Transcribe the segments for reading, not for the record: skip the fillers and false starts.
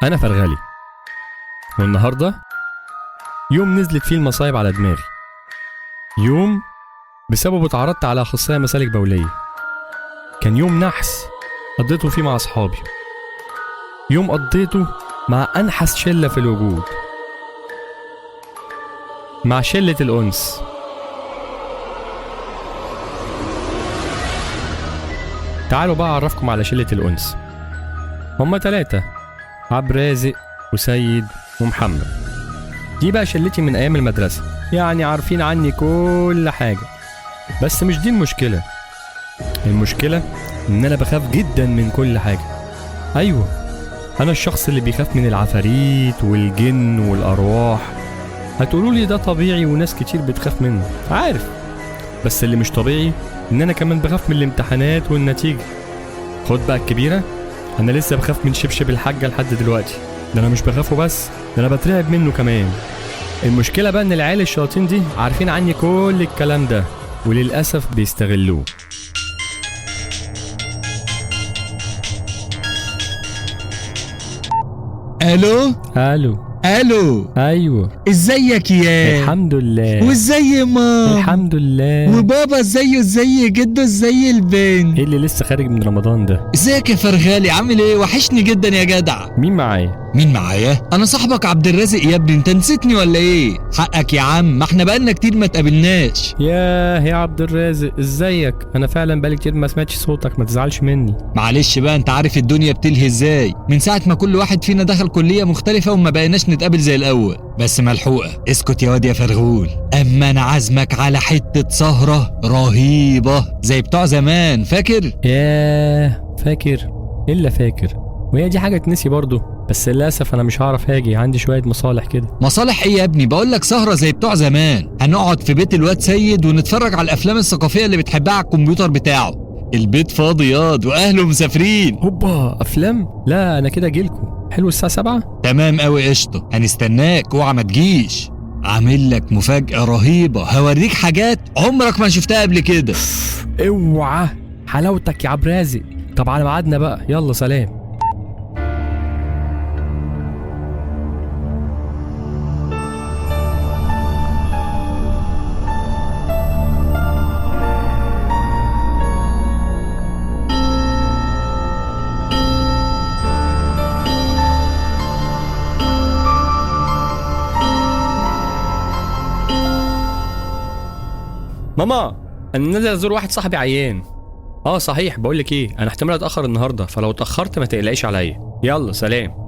أنا فرغلي، والنهاردة يوم نزلت فيه المصايب على دماغي، يوم بسببه اتعرضت على أخصائي مسالك بولية. كان يوم نحس قضيته فيه مع أصحابي، يوم قضيته مع أنحس شلة في الوجود، مع شلة الأنس. تعالوا بقى أعرفكم على شلة الأنس. هما 3، عبد الرازق وسيد ومحمد. دي بقى شلتي من أيام المدرسة، يعني عارفين عني كل حاجة. بس مش دي المشكلة، المشكلة إن أنا بخاف جدا من كل حاجة. أيوة، أنا الشخص اللي بيخاف من العفاريت والجن والأرواح. هتقولولي ده طبيعي وناس كتير بتخاف منه، عارف، بس اللي مش طبيعي إن أنا كمان بخاف من الامتحانات والنتيجة. خد بقى الكبيرة، أنا لسه بخاف من شبشب الحاجة لحد دلوقتي. ده أنا مش بخافه بس، ده أنا بترعب منه كمان. المشكلة بقى إن العيال الشياطين دي عارفين عني كل الكلام ده، وللأسف بيستغلوه. الو الو. ايوه، ازيك يا؟ الحمد لله. وازاي ماما؟ الحمد لله. وبابا ازاي جده ازاي البنت؟ ايه اللي لسه خارج من رمضان ده؟ ازيك يا فرغالي، عامل ايه؟ وحشني جدا يا جدع. مين معايا؟ مين معايا؟ انا صاحبك عبد الرازق يا ابني، انت نسيتني ولا ايه؟ حقك يا عم، ما احنا بقالنا كتير ما تقابلناش. يا عبد الرازق، ازيك؟ انا فعلا بقالي كتير ما سمعتش صوتك، ما تزعلش مني. معلش بقى، انت عارف الدنيا بتلهي ازاي من ساعه ما كل واحد فينا دخل كليه مختلفه وما بقيناش نتقابل زي الاول. بس ملحوقه، اسكت يا واد يا فرغول. اما انا عازمك على حته سهره رهيبه زي بتوع زمان، فاكر؟ فاكر، الا فاكر. وهي دي حاجه تنسي برضه، بس للاسف انا مش هعرف هاجي، عندي شويه مصالح كده. مصالح ايه يا ابني؟ بقول لك سهره زي بتوع زمان. هنقعد في بيت الواد سيد ونتفرج على الافلام الثقافيه اللي بتحبها على الكمبيوتر بتاعه. البيت فاضي ياض واهله مسافرين. هوبا، افلام؟ لا انا كده اجيلكوا. حلو، الساعه 7. تمام قوي، قشطه، هنستناك، اوعى ما تجيش. عامل لك مفاجاه رهيبه، هوريك حاجات عمرك ما شفتها قبل كده. اوعى، حلاوتك يا عبد الرازق. طب على ميعادنا بقى، يلا سلام. ماما، انا نازل ازور واحد صاحبي عيان. صحيح، بقولك ايه، انا احتمال اتاخر النهارده، فلو اتاخرت ما تقلقيش عليا. يلا سلام.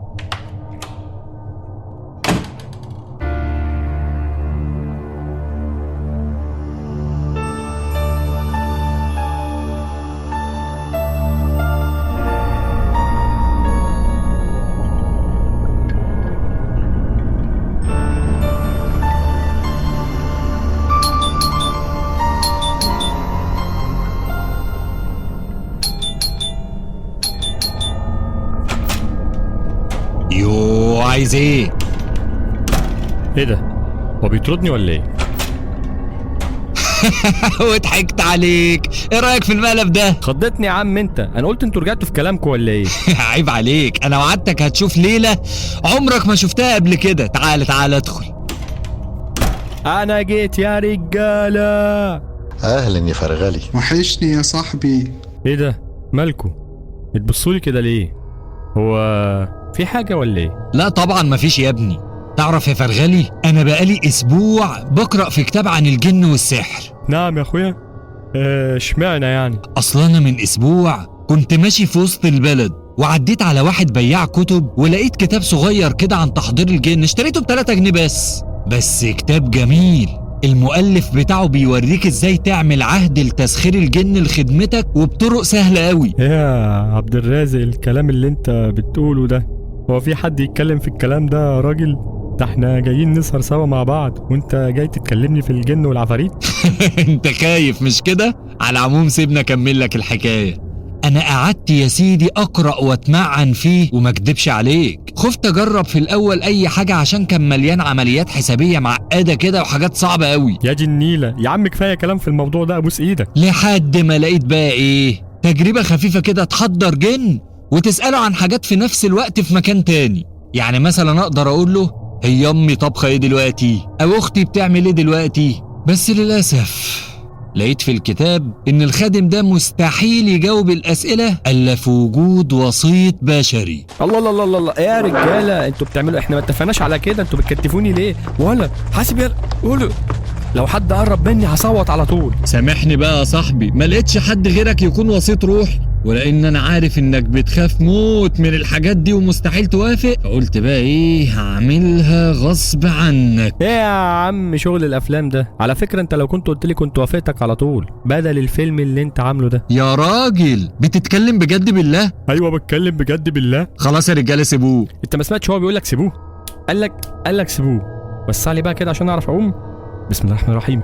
عايز ايه؟ ايه ده؟ هو بيطردني ولا ايه؟ وضحكت عليك. ايه رايك في المقلب ده؟ خضتني يا عم انت، انا قلت انتوا رجعتوا في كلامكم ولا ايه؟ عيب عليك، انا وعدتك هتشوف ليله عمرك ما شفتها قبل كده. تعال ادخل. انا جيت يا رجاله. اهلا يا فرغلي. وحشني يا صاحبي. ايه ده؟ مالكوا بتبصولي كده ليه؟ هو في حاجه ولا ايه؟ لا طبعا مفيش يا ابني. تعرف يا فرغلي، انا بقالي اسبوع بقرأ في كتاب عن الجن والسحر. نعم يا اخويا. اشمعنى يعني؟ اصلا انا من اسبوع كنت ماشي في وسط البلد وعديت على واحد بياع كتب ولقيت كتاب صغير كده عن تحضير الجن، اشتريته ب3 جنيه بس كتاب جميل. المؤلف بتاعه بيوريك ازاي تعمل عهد لتسخير الجن لخدمتك وبطرق سهلة قوي. يا عبد الرازق، الكلام اللي انت بتقوله ده، هو في حد يتكلم في الكلام ده يا راجل؟ ده احنا جايين نسهر سوا مع بعض وانت جاي تتكلمني في الجن والعفاريت؟ انت خايف مش كده؟ على العموم سيبنا اكمل لك الحكاية. انا قعدت يا سيدي اقرأ واتمعن فيه وما اكدبش عليك، خفت اجرب في الاول اي حاجة عشان كان مليان عمليات حسابية معقدة كده وحاجات صعبة قوي. يا دي النيلة يا عم، كفاية كلام في الموضوع ده، ابوس ايدك. لحد ما لقيت بقى ايه، تجربة خفيفة كده تحضر جن وتسأله عن حاجات في نفس الوقت في مكان تاني. يعني مثلا اقدر اقول له هي امي طبخه ايه دلوقتي او اختي بتعمل ايه دلوقتي. بس للاسف لقيت في الكتاب ان الخادم ده مستحيل يجاوب الاسئله الا في وجود وسيط بشري. الله الله الله الله، ايه يا رجاله انتوا بتعملوا؟ احنا ما اتفقناش على كده، انتوا بتكتفوني ليه؟ ولا حاسب يا قولوا لو حد قرب مني هصوت على طول. سامحني بقى يا صاحبي، ما لقيتش حد غيرك يكون وسيط روحي، ولان انا عارف انك بتخاف موت من الحاجات دي ومستحيل توافق، فقلت بقى ايه هعملها غصب عنك. ايه يا عم شغل الافلام ده؟ على فكره انت لو كنت قلت لي كنت وافقتك على طول بدل الفيلم اللي انت عامله ده. يا راجل بتتكلم بجد بالله؟ ايوه بتكلم بجد بالله. خلاص يا رجاله سيبوه. انت ما سمعتش هو بيقول لك سيبوه؟ قال لك سيبوه. وسع لي بقى كده عشان اعرف اقوم. بسم الله الرحمن الرحيم.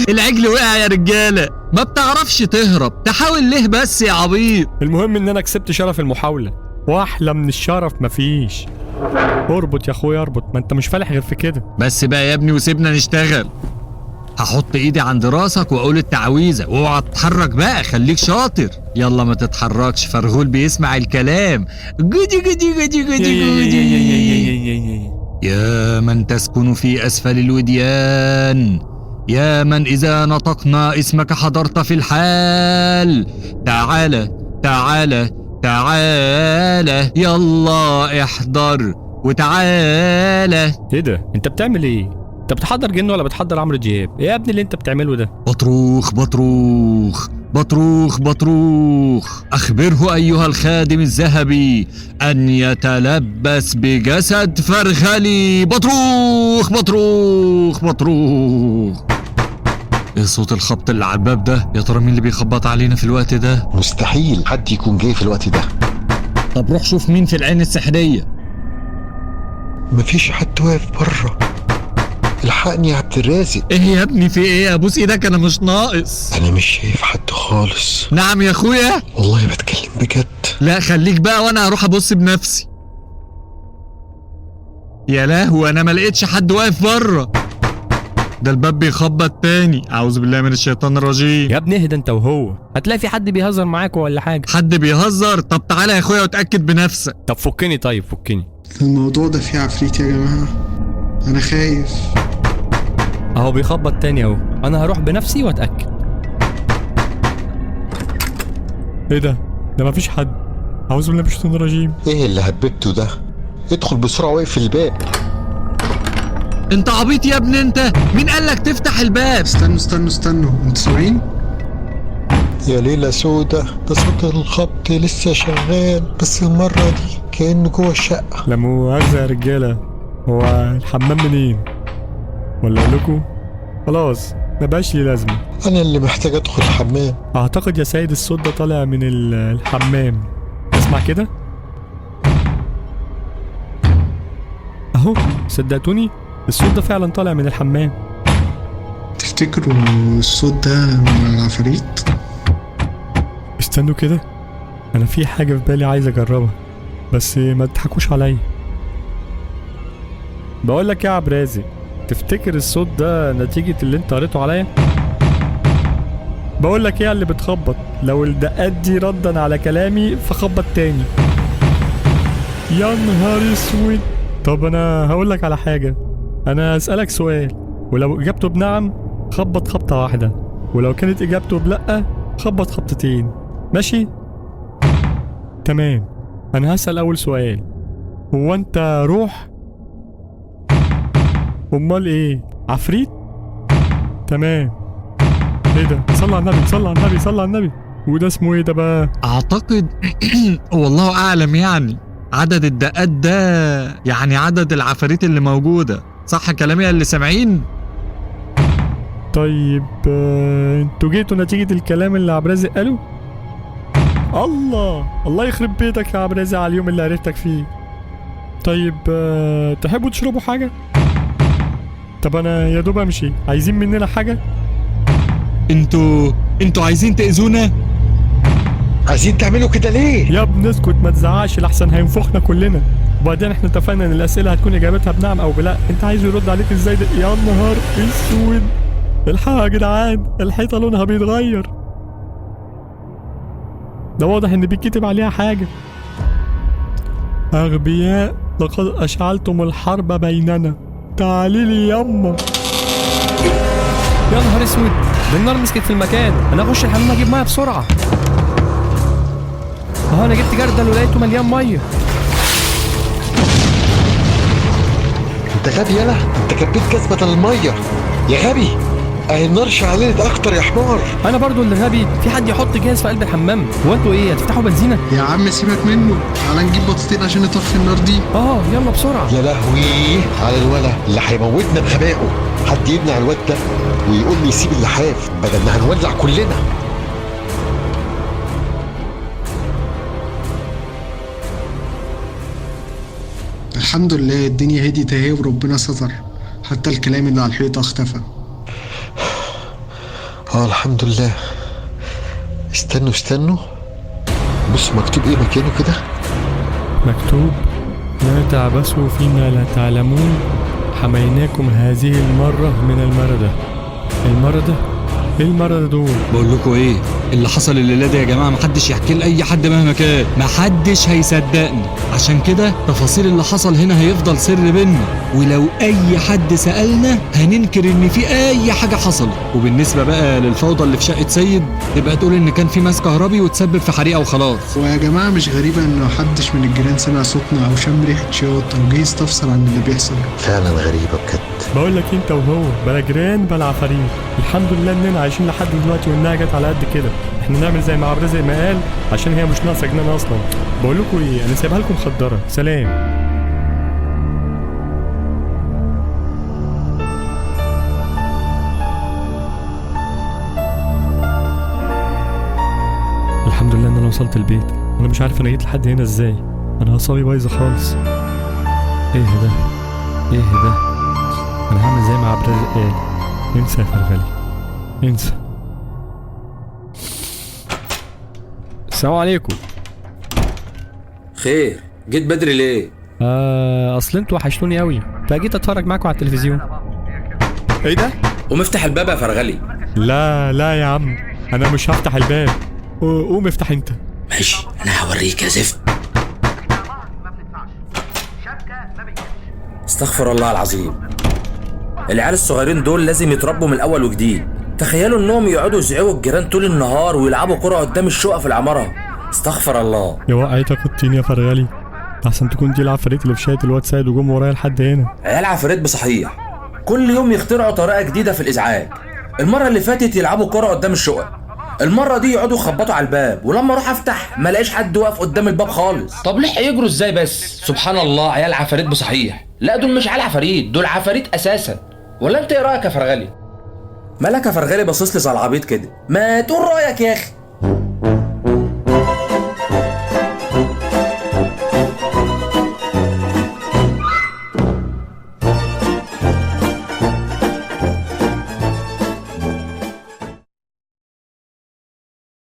العجل وقع يا رجاله. ما بتعرفش تهرب، تحاول ليه بس يا عبيط؟ المهم ان انا كسبت شرف المحاولة، واحلى من الشرف مفيش. اربط يا اخويا اربط، ما انت مش فالح غير في كده. بس بقى يا ابني وسيبنا نشتغل. هحط ايدي عند راسك واقول التعويذه واوعى تتحرك بقى، خليك شاطر. يلا ما تتحركش، فرغول بيسمع الكلام. جدي جدي جدي جدي جدي. يا من تسكن في اسفل الوديان، يا من اذا نطقنا اسمك حضرت في الحال. تعالى تعالى تعالى، يلا احضر وتعالى. ايه ده؟ انت بتعمل ايه؟ انت بتحضر جن ولا بتحضر عمرو دياب؟ ايه يا ابني اللي انت بتعمله ده؟ بطروخ بطروخ بطروخ بطروخ، أخبره أيها الخادم الذهبي أن يتلبس بجسد فرغلي. بطروخ بطروخ بطروخ. ايه صوت الخبط اللي على الباب ده؟ يا ترى مين اللي بيخبط علينا في الوقت ده؟ مستحيل حد يكون جاي في الوقت ده. طب روح شوف مين في العين السحرية. مفيش حد واقف بره. الحقني يا عبد الرازق. ايه يا ابني في ايه؟ ابوس ايدك انا مش ناقص. انا مش شايف حد خالص. نعم يا اخويا. والله بتكلم بجد. لا خليك بقى وانا هروح ابص بنفسي. يا لهوي انا ما لقيتش حد واقف بره. ده الباب بيخبط تاني. اعوذ بالله من الشيطان الرجيم. يا ابني اهدى انت وهو، هتلاقي في حد بيهزر معاك ولا حاجه. حد بيهزر؟ طب تعالى يا اخويا واتاكد بنفسك. طب فكني، طيب فكني. الموضوع ده فيه عفريت يا جماعة، أنا خايف. اهو بيخبط تاني اهو، انا هروح بنفسي واتاكد. ايه ده؟ ده مفيش حد. اعوذ بالله من الشيطان الرجيم. ايه اللي هببته ده؟ ادخل بسرعه واقفل الباب. انت عبيط يا ابني انت؟ مين قالك تفتح الباب؟ استنوا انتوا سامعين؟ يا ليله سودة، ده صوت الخبط لسه شغال، بس المره دي كانه جوه الشقه. لا مؤاخذة يا رجالة، هو الحمام منين؟ ولا اقول لكم؟ خلاص مبقاش لي لازمة. انا اللي محتاج ادخل الحمام. اعتقد يا سيد الصوت ده طالع من الحمام. اسمع كده اهو، صدقتوني الصوت ده فعلا طالع من الحمام. تفتكروا الصوت ده من العفاريت؟ استنوا كده، انا في حاجة في بالي عايز اجربها، بس ما تضحكوش عليا. بقول لك يا عبد الرازق، تفتكر الصوت ده نتيجة اللي انت قريته عليا؟ بقول لك ايه اللي بتخبط، لو الدقات دي ردا على كلامي فخبط تاني. يا نهار اسود. طب انا هقول لك على حاجة، انا اسألك سؤال ولو اجابته بنعم خبط خبطة واحدة، ولو كانت اجابته بلأ خبط خبطتين، ماشي؟ تمام. انا هسأل اول سؤال، هو انت روح؟ امال ايه؟ عفريت؟ تمام. ايه ده؟ صلى على النبي صلى على النبي صلى على النبي. وده اسمه ايه ده بقى؟ اعتقد والله اعلم يعني عدد الدقات ده يعني عدد العفاريت اللي موجودة. صح كلامي يا اللي سامعين؟ طيب انتوا جيتوا نتيجة الكلام اللي عبد الرازق قاله؟ الله يخرب بيتك يا عبد الرازق على اليوم اللي عرفتك فيه. طيب تحبوا تشربوا حاجة؟ طب انا يا دوب امشي، عايزين مننا حاجة؟ انتوا عايزين تأذونا؟ عايزين تعملوا كده ليه؟ يا ابني اسكت ما تزعقش لحسن هينفخنا كلنا. وبعدين احنا اتفقنا ان الاسئله هتكون اجابتها بنعم او بلا، انت عايز يرد عليك ازاي ده؟ يا نهار اسود. الحقوا يا جدعان، الحيطه لونها بيتغير، ده واضح ان بيتكتب عليها حاجه. أغبياء، لقد أشعلتم الحرب بيننا. تعالي لي يما. يا نهار اسود، ده النار مسكت في المكان. أنا أخش الحمام أجيب مية بسرعة. أهو أنا جبت جردل ولقيته مليان مية. انت غبي يالا، انت كبيت كسبة المية يا غبي. اهي النار شعلت اكتر يا حمار. أنا برضو اللي غبي، في حد يحط جهاز في قلب الحمام؟ هو أنتوا إيه هتفتحوا بنزينة؟ يا عم سيبك منه، تعالى نجيب بطاطين عشان نطفي النار دي. يلا بسرعة. يا لهوي على الولا اللي هيموتنا بغبائه. حد يمنع الواد ده ويقول لي يسيب اللحاف بدل ما هنولع كلنا. الحمد لله الدنيا هديت اهي وربنا ستر، حتى الكلام اللي على الحيطة اختفى. الحمد لله. استنوا بص مكتوب ايه مكانه كده. مكتوب: لا تعبثوا فيما لا تعلمون، حميناكم هذه المرة من المردة. المردة؟ ايه المردة دول؟ بقول لكم ايه اللي حصل الليله دي يا جماعه، محدش يحكي لاي حد مهما كان، محدش هيصدقني. عشان كده تفاصيل اللي حصل هنا هيفضل سر بينا، ولو اي حد سالنا هننكر ان في اي حاجه حصلت. وبالنسبه بقى للفوضى اللي في شقه سيد، تبقى تقول ان كان في ماس كهربي وتسبب في حريقه وخلاص. ويا جماعة مش غريبة انه محدش من الجيران سمع صوتنا او شم ريحة شياط او جه يستفسر عن اللي بيحصل. فعلا غريبة بجد. بقول لك انت وهو بلا جيران بلا عفاريت. الحمد لله اننا عايشين لحد دلوقتي وانها جت على قد كده. احنا نعمل زي ما عبد زي ما قال، عشان هي مش ناقصه جنان اصلا. بقول لكم ايه، انا سايبها لكم مخدره. سلام. الحمد لله ان انا وصلت البيت. انا مش عارف انا جيت لحد هنا ازاي. انا اعصابي بايظه خالص. ايه ده؟ انا هعمل زي ما عبد الرازق قال. انسى يا فرغلي، انسى. السلام عليكم. خير، جيت بدري ليه؟ اصل انتوا وحشتوني قوي، فجيت اتفرج معاكم على التلفزيون. ايه ده؟ قوم افتح الباب يا فرغلي. لا يا عم، انا مش هفتح الباب. قوم افتح انت. ماشي، انا هوريك يا زفت. استغفر الله العظيم. العيال الصغيرين دول لازم يتربوا من الاول وجديد. تخيلوا انهم يقعدوا يزعقوا الجيران طول النهار ويلعبوا كرة قدام الشقق في العمارة. استغفر الله. يا وقعتك الطين يا فرغلي، احسن تكون دي العفاريت اللي في شاية الواد سيد وجم ورايا لحد هنا. عيال عفاريت بصحيح، كل يوم يخترعوا طريقة جديدة في الازعاج. المرة اللي فاتت يلعبوا كرة قدام الشقق، المرة دي يقعدوا يخبطوا على الباب، ولما اروح افتح ما الاقيش حد واقف قدام الباب خالص. طب ليه هيجروا ازاي بس؟ سبحان الله، عيال عفاريت بصحيح. لا دول مش عيال عفاريت، دول عفاريت اساسا. ولا انت ايه رايك يا فرغلي؟ مالك يا فرغلي باصص لي زي العبيط كده؟ ما تقول رايك يا اخي.